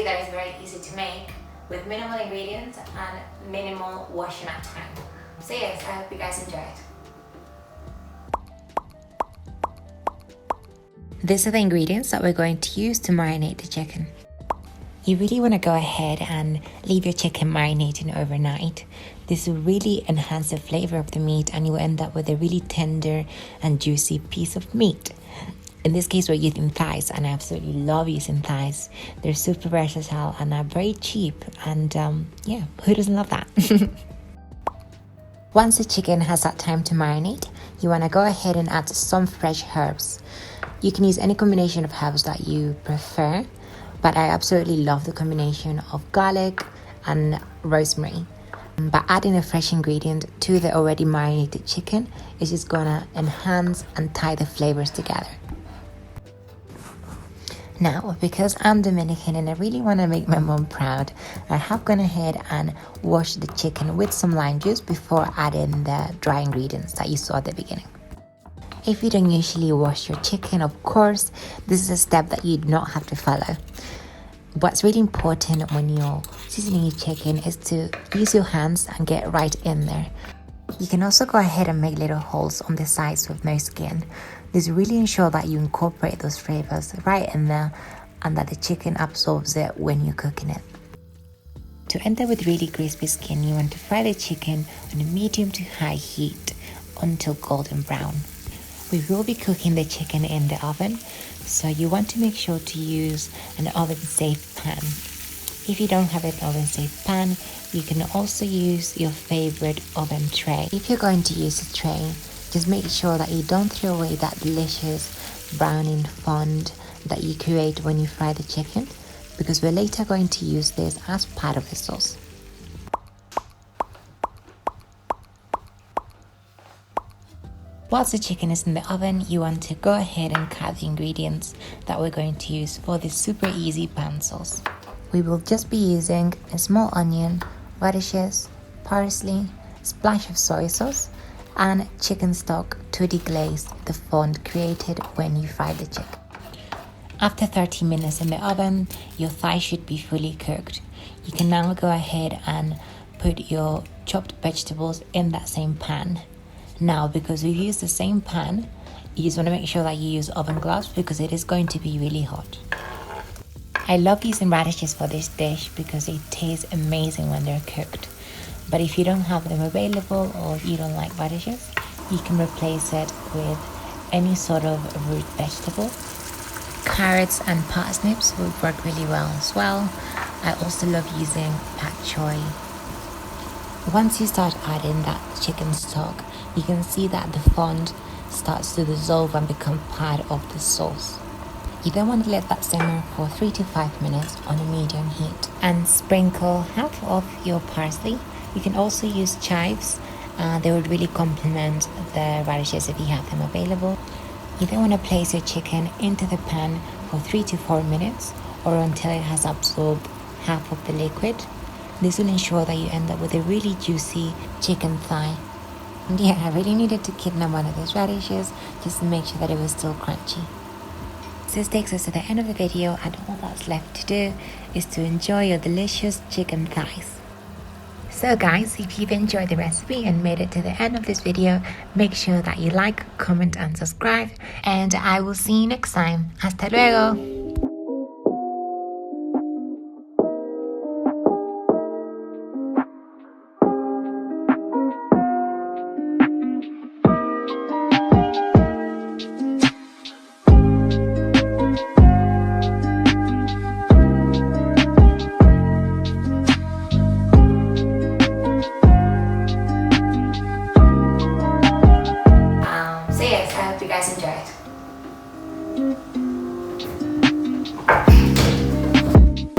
that is very easy to make with minimal ingredients and minimal washing up time. So yes, I hope you guys enjoy it. These are the ingredients that we're going to use to marinate the chicken. You really want to go ahead and leave your chicken marinating overnight. This will really enhance the flavor of the meat and you will end up with a really tender and juicy piece of meat. In this case, we're using thighs and I absolutely love using thighs. They're super versatile and are very cheap and yeah, who doesn't love that? Once the chicken has had time to marinate, you want to go ahead and add some fresh herbs. You can use any combination of herbs that you prefer, but I absolutely love the combination of garlic and rosemary. By adding a fresh ingredient to the already marinated chicken, it's just gonna enhance and tie the flavors together. Now, because I'm Dominican and I really want to make my mom proud, I have gone ahead and washed the chicken with some lime juice before adding the dry ingredients that you saw at the beginning. If you don't usually wash your chicken, of course, this is a step that you do not have to follow. What's really important when you're seasoning your chicken is to use your hands and get right in there. You can also go ahead and make little holes on the sides with no skin. This really ensures that you incorporate those flavors right in there and that the chicken absorbs it when you're cooking it. To end up with really crispy skin, you want to fry the chicken on a medium to high heat until golden brown. We will be cooking the chicken in the oven, so you want to make sure to use an oven-safe pan. If you don't have an oven-safe pan, you can also use your favorite oven tray. If you're going to use a tray, just make sure that you don't throw away that delicious browning fond that you create when you fry the chicken, because we're later going to use this as part of the sauce. Whilst the chicken is in the oven, you want to go ahead and cut the ingredients that we're going to use for this super easy pan sauce. We will just be using a small onion, radishes, parsley, splash of soy sauce, and chicken stock to deglaze the fond created when you fry the chicken. After 30 minutes in the oven, your thigh should be fully cooked. You can now go ahead and put your chopped vegetables in that same pan. Now, because we've used the same pan, you just want to make sure that you use oven gloves because it is going to be really hot. I love using radishes for this dish because they taste amazing when they're cooked. But if you don't have them available or you don't like radishes, you can replace it with any sort of root vegetable. Carrots and parsnips will work really well as well. I also love using pak choy. Once you start adding that chicken stock, you can see that the fond starts to dissolve and become part of the sauce. You then want to let that simmer for 3 to 5 minutes on a medium heat and sprinkle half of your parsley. You can also use chives. They would really complement the radishes if you have them available. You then want to place your chicken into the pan for 3 to 4 minutes or until it has absorbed half of the liquid. This will ensure that you end up with a really juicy chicken thigh. And yeah, I really needed to kidnap one of those radishes just to make sure that it was still crunchy. So this takes us to the end of the video, and all that's left to do is to enjoy your delicious chicken thighs. So guys, if you've enjoyed the recipe and made it to the end of this video, make sure that you like, comment and subscribe, and I will see you next time. Hasta luego!